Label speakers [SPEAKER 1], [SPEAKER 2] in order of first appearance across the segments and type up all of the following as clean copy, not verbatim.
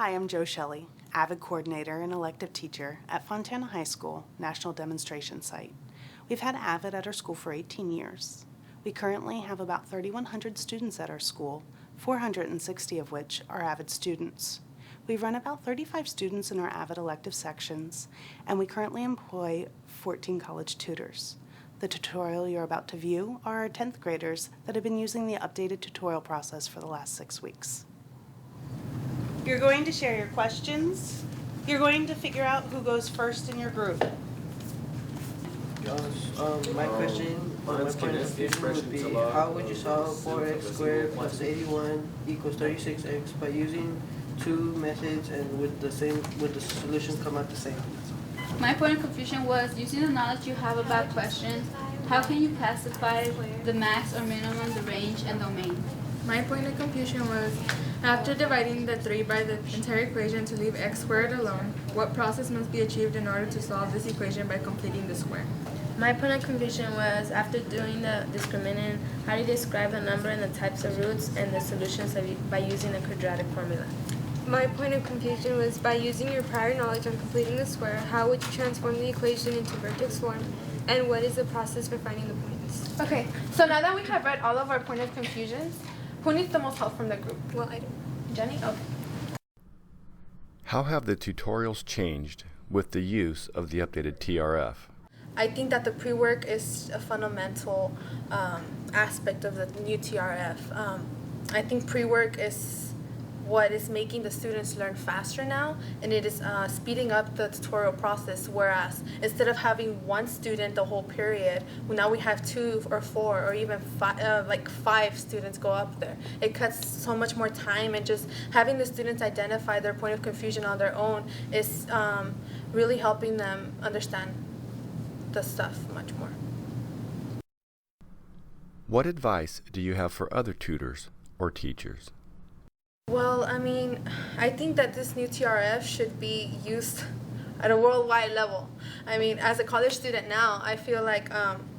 [SPEAKER 1] Hi, I'm Joe Shelley, AVID Coordinator and Elective Teacher at Fontana High School National Demonstration Site. We've had AVID at our school for 18 years. We currently have about 3,100 students at our school, 460 of which are AVID students. We run about 35 students in our AVID elective sections, and we currently employ 14 college tutors. The tutorial you're about to view are our 10th graders that have been using the updated tutorial process for the last 6 weeks. You're going to share your questions. You're going to figure out who goes first in your group.
[SPEAKER 2] My question, my point of confusion would be, how would you solve 4x squared plus 81 equals 36x by using two methods and would the solution come out the same?
[SPEAKER 3] My point of confusion was, using the knowledge you have about questions, how can you classify the max or minimum, the range, and domain?
[SPEAKER 4] My point of confusion was, after dividing the 3 by the entire equation to leave x squared alone, what process must be achieved in order to solve this equation by completing the square?
[SPEAKER 5] My point of confusion was, after doing the discriminant, how do you describe the number and the types of roots and the solutions by using a quadratic formula?
[SPEAKER 6] My point of confusion was, by using your prior knowledge on completing the square, how would you transform the equation into vertex form, and what is the process for finding the points?
[SPEAKER 7] Okay, so now that we have read all of our point of confusions, who needs the most help from the group?
[SPEAKER 6] Well, I do.
[SPEAKER 7] Jenny? Okay.
[SPEAKER 8] How have the tutorials changed with the use of the updated TRF?
[SPEAKER 9] I think that the pre-work is a fundamental aspect of the new TRF. I think pre-work is what is making the students learn faster now, and it is speeding up the tutorial process, whereas instead of having one student the whole period, now we have 2 or 4 or even 5 students go up there. It cuts so much more time, and just having the students identify their point of confusion on their own is really helping them understand the stuff much more.
[SPEAKER 8] What advice do you have for other tutors or teachers?
[SPEAKER 9] Well, I mean, I think that this new TRF should be used at a worldwide level. I mean, as a college student now, I feel like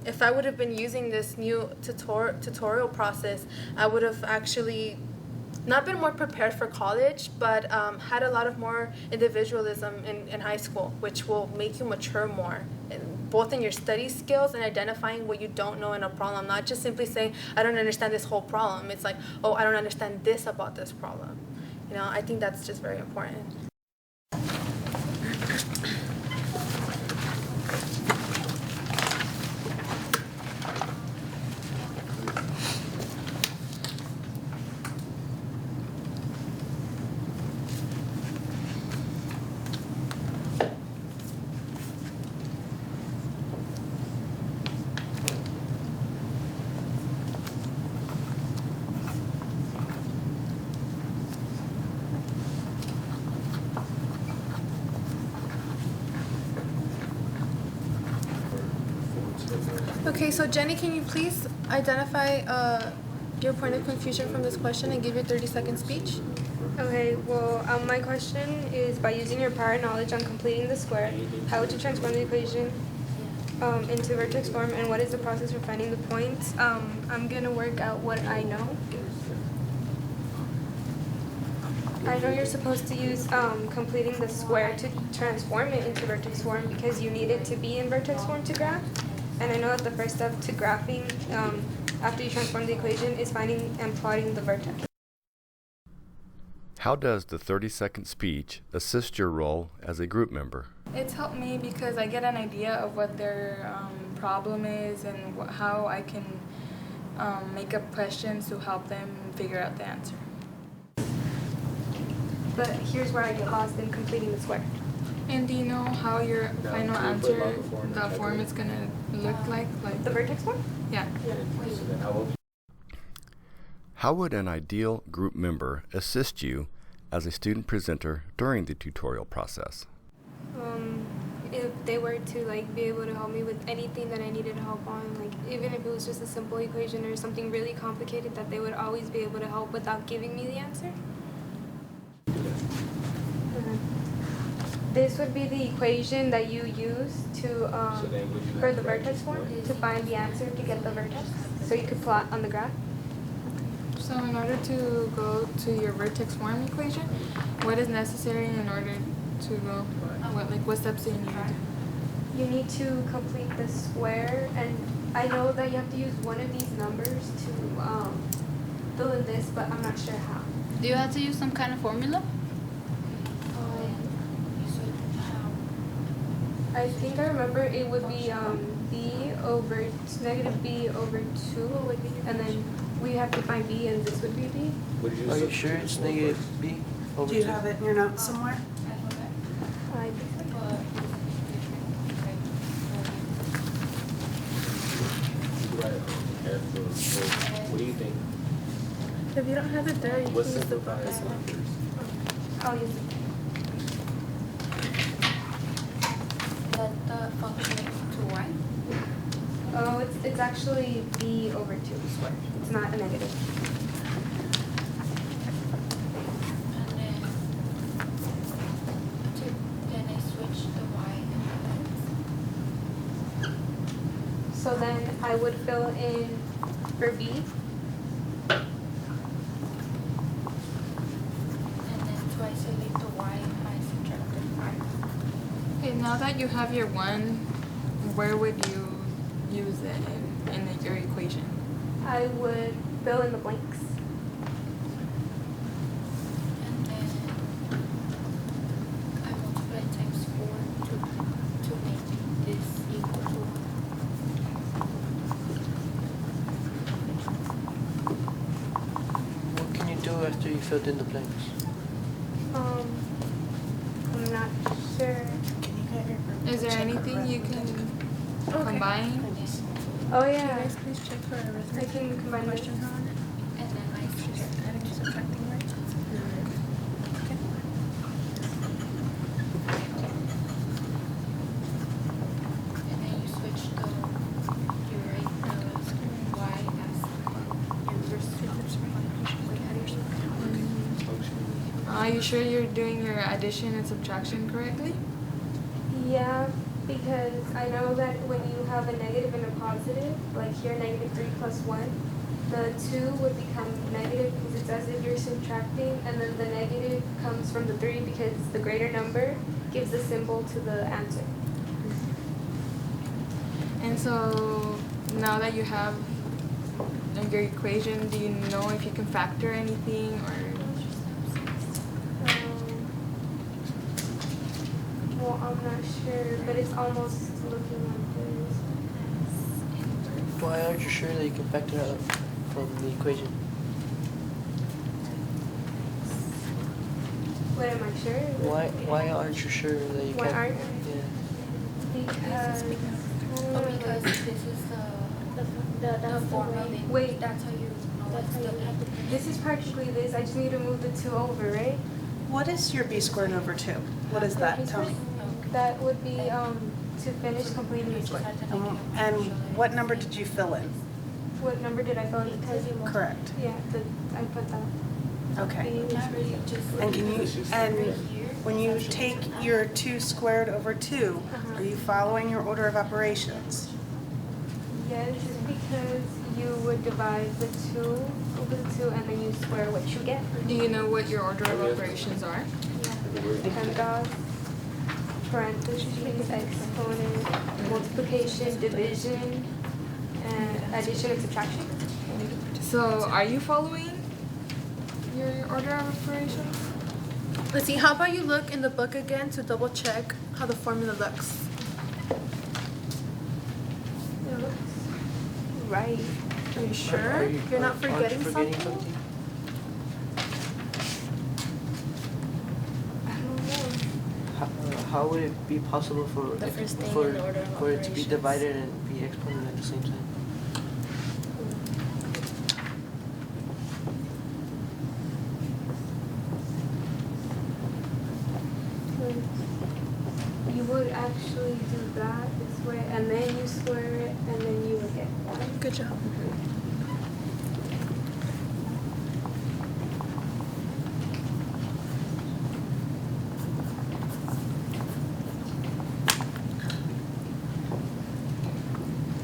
[SPEAKER 9] if I would have been using this new tutorial process, I would have actually not been more prepared for college, but had a lot of more individualism in high school, which will make you mature more, both in your study skills and identifying what you don't know in a problem. Not just simply saying, I don't understand this whole problem. It's like, oh, I don't understand this about this problem. You know, I think that's just very important.
[SPEAKER 7] Okay, so Jenny, can you please identify your point of confusion from this question and give your 30-second speech?
[SPEAKER 6] Okay, well, my question is, by using your prior knowledge on completing the square, how would you transform the equation into vertex form, and what is the process for finding the points? I'm going to work out what I know. I know you're supposed to use completing the square to transform it into vertex form because you need it to be in vertex form to graph. And I know that the first step to graphing after you transform the equation is finding and plotting the vertex.
[SPEAKER 8] How does the 30-second speech assist your role as a group member?
[SPEAKER 4] It's helped me because I get an idea of what their problem is and how I can make up questions to help them figure out the answer.
[SPEAKER 6] But here's where I get lost in completing the square.
[SPEAKER 4] And do you know how your final answer, the form is going to look like?
[SPEAKER 6] The vertex form?
[SPEAKER 4] Yeah.
[SPEAKER 8] How would an ideal group member assist you as a student presenter during the tutorial process?
[SPEAKER 6] If they were to be able to help me with anything that I needed help on, even if it was just a simple equation or something really complicated, that they would always be able to help without giving me the answer. This would be the equation that you use to for the vertex form to find the answer to get the vertex, so you could plot on the graph.
[SPEAKER 4] So in order to go to your vertex form equation, What is necessary in order to go? What steps do you need to do?
[SPEAKER 6] You need to complete the square, and I know that you have to use one of these numbers to fill in this, but I'm not sure how.
[SPEAKER 3] Do you have to use some kind of formula?
[SPEAKER 6] I think I remember it would be negative b over 2, and then we have to find b, and this would be b.
[SPEAKER 2] Are you sure it's negative b over 2?
[SPEAKER 1] Do you have it in your notes somewhere?
[SPEAKER 6] I think so.
[SPEAKER 10] What do you think?
[SPEAKER 7] If you don't have it there, you can use the book as well.
[SPEAKER 6] I'll use it.
[SPEAKER 5] Let the function to y.
[SPEAKER 6] Oh, it's actually b over 2 squared. It's not a negative.
[SPEAKER 5] And then I switch the y and the x.
[SPEAKER 6] So then I would fill in for b.
[SPEAKER 5] And then twice I leave the y and I subtract the 5.
[SPEAKER 4] Okay, now that you have your 1, where would you use it in your equation?
[SPEAKER 6] I would fill in the blanks.
[SPEAKER 5] And then I multiply times 4 to make this equal to 1.
[SPEAKER 2] What can you do after you filled in the blanks?
[SPEAKER 6] I'm not sure.
[SPEAKER 1] Can you get your
[SPEAKER 4] Is there anything you can combine?
[SPEAKER 6] Oh
[SPEAKER 7] Can you
[SPEAKER 6] yeah,
[SPEAKER 7] guys please check for
[SPEAKER 6] I
[SPEAKER 7] arithmetic
[SPEAKER 6] can combine this.
[SPEAKER 7] question on it?
[SPEAKER 5] And then I subtract.
[SPEAKER 7] Adding and subtracting, right?
[SPEAKER 5] And then you switch the, you write the y as reverse.
[SPEAKER 4] Are you sure you're doing your addition and subtraction correctly?
[SPEAKER 6] Yeah, because I know that when you have a negative and a positive, like here negative 3 plus 1, the 2 would become negative because it's as if you're subtracting, and then the negative comes from the 3 because the greater number gives the symbol to the answer.
[SPEAKER 4] And so now that you have your equation, do you know if you can factor anything or?
[SPEAKER 6] Well, I'm not sure, but it's almost looking like this.
[SPEAKER 2] Why aren't you sure that you can factor out from the equation?
[SPEAKER 6] What am I sure?
[SPEAKER 2] Why aren't you sure that you
[SPEAKER 6] Why
[SPEAKER 2] can?
[SPEAKER 6] aren't
[SPEAKER 2] Yeah.
[SPEAKER 6] Because
[SPEAKER 5] Because this is the form of it.
[SPEAKER 6] Wait.
[SPEAKER 5] That's how you know it's the
[SPEAKER 6] this is practically this. I just need to move the 2 over, right?
[SPEAKER 1] What is your b squared over 2? What is that? Tell me.
[SPEAKER 6] That would be to finish completing the square.
[SPEAKER 1] And what number did you fill in?
[SPEAKER 6] What number did I fill in?
[SPEAKER 1] Correct.
[SPEAKER 6] Yeah, I put that.
[SPEAKER 1] Okay.
[SPEAKER 5] Not really just.
[SPEAKER 1] And can you, and when you take your 2 squared over 2, are you following your order of operations?
[SPEAKER 6] Yes, because you would divide the 2 over the 2 and then you square what you get.
[SPEAKER 4] Do you know what your order of operations are?
[SPEAKER 6] PEMDAS, parentheses, exponent, multiplication, division, and addition and subtraction.
[SPEAKER 4] So are you following your order of operations?
[SPEAKER 7] Let's see, how about you look in the book again to double check how the formula looks?
[SPEAKER 6] It looks right.
[SPEAKER 7] Are you sure?
[SPEAKER 2] Are
[SPEAKER 7] You're not
[SPEAKER 2] aren't you
[SPEAKER 7] forgetting
[SPEAKER 2] forgetting
[SPEAKER 7] something?
[SPEAKER 6] I don't know.
[SPEAKER 2] How would it be possible for
[SPEAKER 5] The first thing
[SPEAKER 2] for
[SPEAKER 5] in the order of
[SPEAKER 2] for it to be
[SPEAKER 5] operations.
[SPEAKER 2] divided and be exponent at the same time?
[SPEAKER 6] You would actually do that this way, and then you square it, and then you would get 1.
[SPEAKER 7] Good job.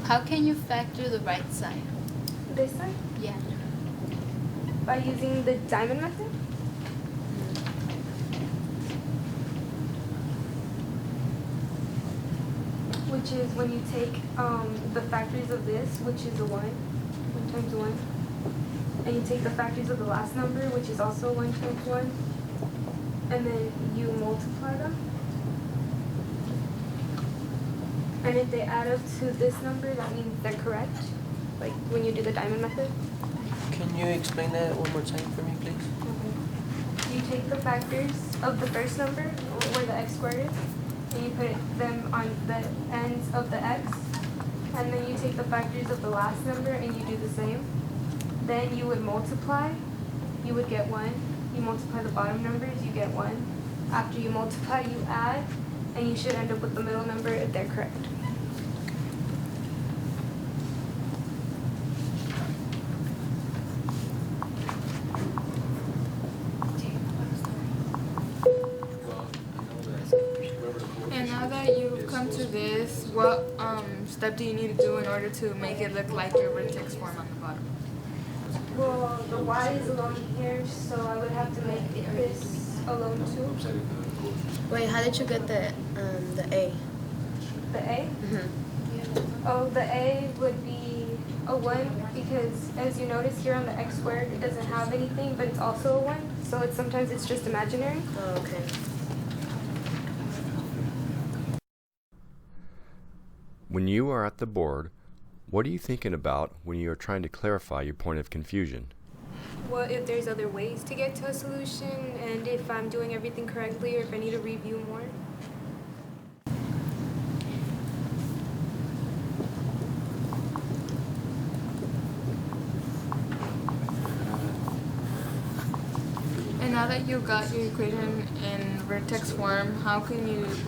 [SPEAKER 3] How can you factor the right side?
[SPEAKER 6] This side?
[SPEAKER 3] Yeah.
[SPEAKER 6] By using the diamond method? which is when you take the factors of this, which is a 1 times 1, and you take the factors of the last number, which is also 1 times 1, and then you multiply them. And if they add up to this number, that means they're correct, like when you do the diamond method.
[SPEAKER 2] Can you explain that one more time for me, please?
[SPEAKER 6] Okay. You take the factors of the first number, where the x squared is, and you put them on the ends of the x, and then you take the factors of the last number and you do the same. Then you would multiply, you would get 1. You multiply the bottom numbers, you get 1. After you multiply, you add, and you should end up with the middle number if they're correct.
[SPEAKER 4] And now that you've come to this, what step do you need to do in order to make it look like your vertex form on the bottom?
[SPEAKER 6] Well, the y is alone here, so I would have to make this alone too.
[SPEAKER 5] Wait, how did you get the A?
[SPEAKER 6] The a?
[SPEAKER 5] Mm-hmm.
[SPEAKER 6] Oh, the a would be a 1 because, as you notice here on the x squared, it doesn't have anything, but it's also a 1. So sometimes it's just imaginary.
[SPEAKER 5] Oh, okay.
[SPEAKER 8] When you are at the board, what are you thinking about when you are trying to clarify your point of confusion?
[SPEAKER 6] Well, if there's other ways to get to a solution, and if I'm doing everything correctly, or if I need to review more.
[SPEAKER 4] And now that you got your equation in vertex form,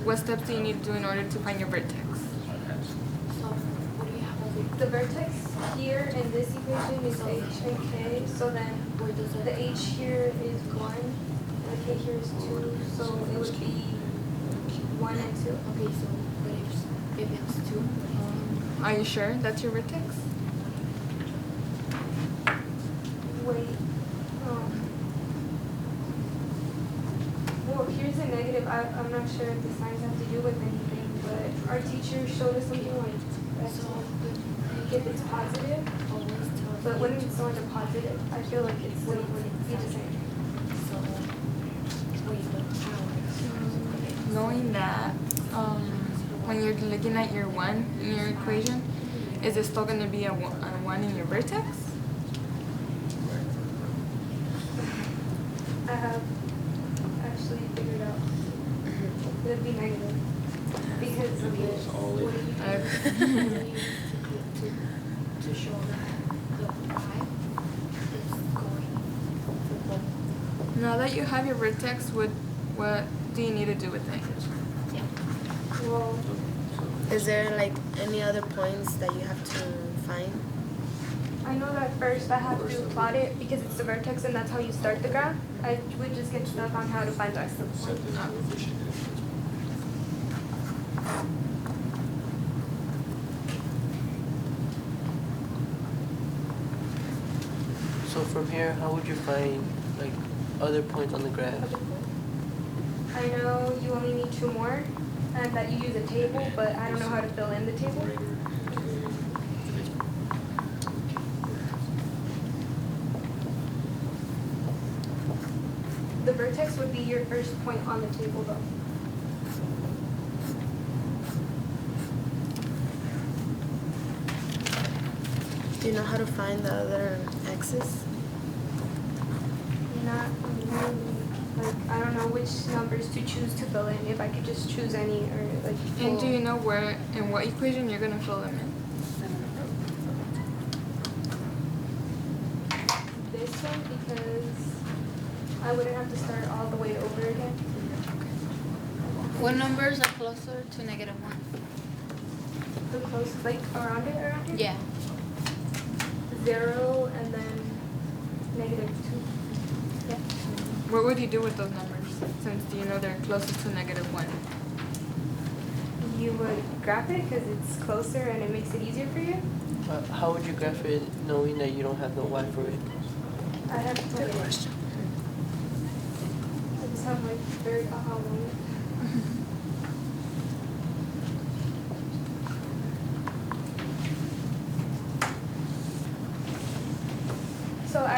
[SPEAKER 4] what steps do you need to do in order to find your vertex?
[SPEAKER 6] The vertex here in this equation is h and k, so then the h here is 1, and the k here is 2, so it would be 1 and 2.
[SPEAKER 3] Okay, so if it's 2,
[SPEAKER 4] Are you sure that's your vertex?
[SPEAKER 6] Wait, well, here's a negative. I'm not sure if the signs have to do with anything, but our teacher showed us something like that. If it's positive, but when it's not a positive, I feel like it's like be the same.
[SPEAKER 4] Knowing that, when you're looking at your 1 in your equation, is it still going to be a 1 in your vertex?
[SPEAKER 6] I have actually figured out it would be negative because of this.
[SPEAKER 3] to show that the y is going to
[SPEAKER 4] Now that you have your vertex, what do you need to do with it?
[SPEAKER 6] Well,
[SPEAKER 5] Is there like any other points that you have to find?
[SPEAKER 6] I know that first I have to plot it because it's the vertex and that's how you start the graph. I would just get stuck on how to find the rest of the points.
[SPEAKER 2] So from here, how would you find like other points on the graph?
[SPEAKER 6] I know you only need 2 more and that you use a table, but I don't know how to fill in the table. The vertex would be your first point on the table though.
[SPEAKER 5] Do you know how to find the other x's?
[SPEAKER 6] Not really. Like, I don't know which numbers to choose to fill in, if I could just choose any or like.
[SPEAKER 4] And do you know where in what equation you're going to fill them in?
[SPEAKER 6] This one because I wouldn't have to start all the way over again.
[SPEAKER 3] What numbers are closer to -1?
[SPEAKER 6] The close, like around it.
[SPEAKER 3] Yeah.
[SPEAKER 6] 0 and then -2. Yeah.
[SPEAKER 4] What would you do with those numbers since you know they're closer to -1?
[SPEAKER 6] You would graph it because it's closer and it makes it easier for you.
[SPEAKER 2] How would you graph it knowing that you don't have no y for it?
[SPEAKER 6] I have to. Good question. I just have like very aha moment.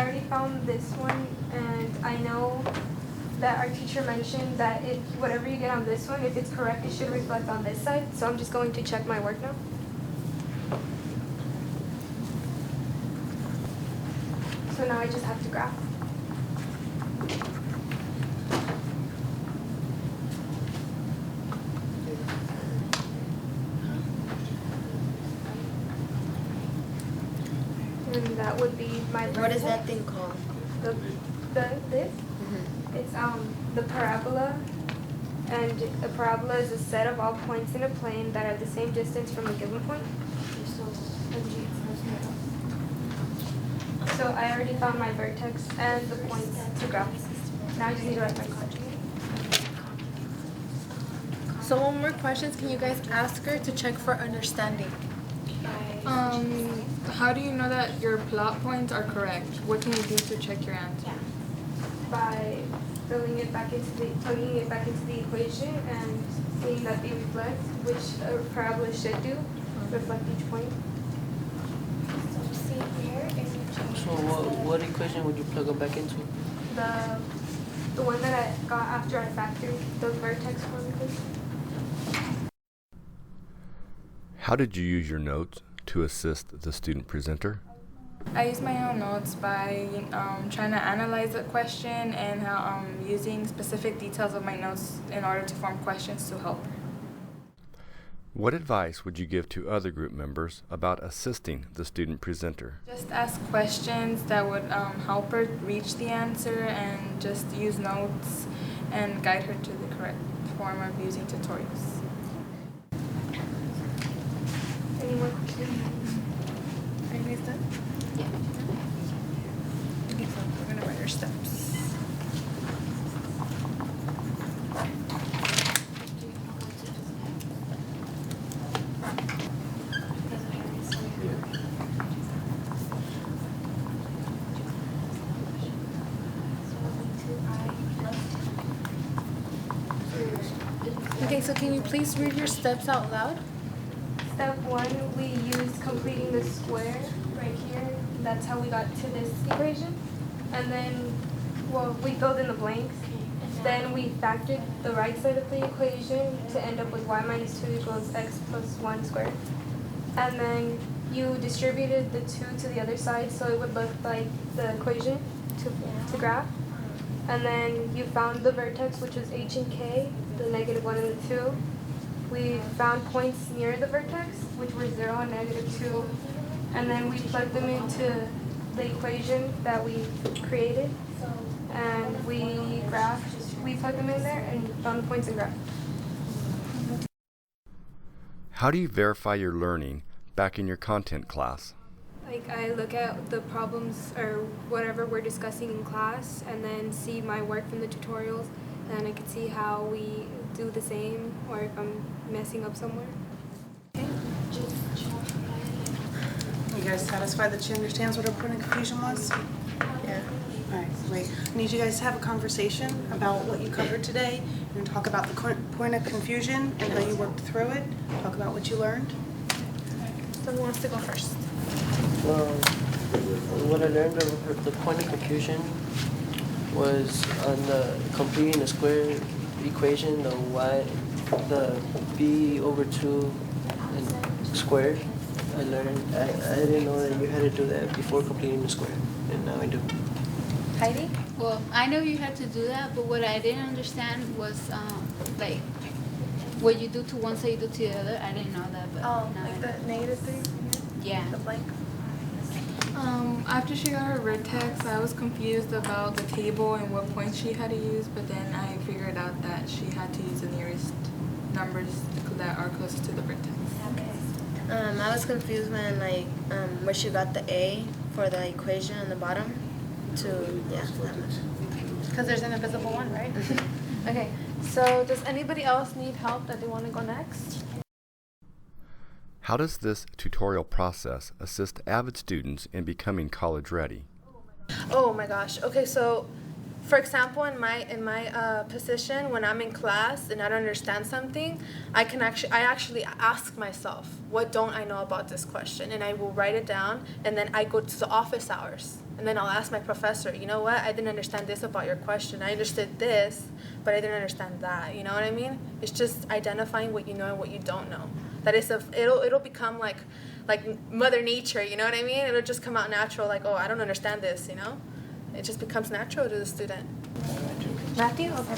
[SPEAKER 6] I already found this one, and I know that our teacher mentioned that if whatever you get on this one, if it's correct, it should reflect on this side. So I'm just going to check my work now. So now I just have to graph. And that would be my vertex.
[SPEAKER 5] What is that thing called?
[SPEAKER 6] This? It's the parabola, and a parabola is a set of all points in a plane that are the same distance from a given point. So I already found my vertex and the points to graph. Now I just need to write my question.
[SPEAKER 7] So what more questions can you guys ask her to check for understanding?
[SPEAKER 4] How do you know that your plot points are correct? What can you do to check your answer?
[SPEAKER 6] By plugging it back into the equation and seeing that they reflect, which a parabola should do, reflect each point.
[SPEAKER 2] So what equation would you plug it back into?
[SPEAKER 6] The one that I got after I factored the vertex form equation.
[SPEAKER 8] How did you use your notes to assist the student presenter?
[SPEAKER 4] I use my own notes by trying to analyze the question and how using specific details of my notes in order to form questions to help her.
[SPEAKER 8] What advice would you give to other group members about assisting the student presenter?
[SPEAKER 4] Just ask questions that would help her reach the answer, and just use notes and guide her to the correct form of using tutorials.
[SPEAKER 6] Any more questions?
[SPEAKER 7] Are you guys done?
[SPEAKER 3] Yeah.
[SPEAKER 7] Okay, so we're gonna write our steps. Okay, so can you please read your steps out loud?
[SPEAKER 6] Step 1, we use completing the square right here. That's how we got to this equation. And then, well, we filled in the blanks. Then we factored the right side of the equation to end up with y minus 2 equals x plus 1 squared. And then you distributed the 2 to the other side so it would look like the equation to graph. And then you found the vertex, which was h and k, the -1 and the 2. We found points near the vertex, which were 0 and -2. And then we plugged them into the equation that we created. And we plugged them in there and found the points and graphed.
[SPEAKER 8] How do you verify your learning back in your content class?
[SPEAKER 6] Like, I look at the problems or whatever we're discussing in class and then see my work from the tutorials, and I can see how we do the same or if I'm messing up somewhere.
[SPEAKER 1] Okay. You guys satisfied that she understands what her point of confusion was?
[SPEAKER 7] Yeah.
[SPEAKER 1] All right, great. I need you guys to have a conversation about what you covered today and talk about the point of confusion and how you worked through it. Talk about what you learned.
[SPEAKER 7] So who wants to go first?
[SPEAKER 2] What I learned of the point of confusion was on the completing the square equation, the b over 2 and squared. I didn't know that you had to do that before completing the square, and now I do.
[SPEAKER 7] Heidi?
[SPEAKER 3] Well, I know you had to do that, but what I didn't understand was like what you do to one side, you do to the other. I didn't know that, but now I
[SPEAKER 7] Like
[SPEAKER 3] know.
[SPEAKER 7] the -3?
[SPEAKER 3] Yeah.
[SPEAKER 7] The blank?
[SPEAKER 4] After she got her vertex, I was confused about the table and what points she had to use, but then I figured out that she had to use the nearest numbers that are closest to the vertex.
[SPEAKER 5] I was confused when where she got the A for the equation on the bottom that much.
[SPEAKER 7] Because there's an invisible one, right? Okay, so does anybody else need help that they want to go next?
[SPEAKER 8] How does this tutorial process assist AVID students in becoming college ready?
[SPEAKER 9] Oh my gosh. Okay, so for example, in my position, when I'm in class and I don't understand something, I actually ask myself, what don't I know about this question? And I will write it down, and then I go to the office hours And then I'll ask my professor, you know what, I didn't understand this about your question. I understood this, but I didn't understand that. You know what I mean? It's just identifying what you know and what you don't know. That is, it'll become like Mother Nature, you know what I mean? It'll just come out natural, like, oh, I don't understand this, you know? It just becomes natural to the student.
[SPEAKER 6] Matthew? Okay.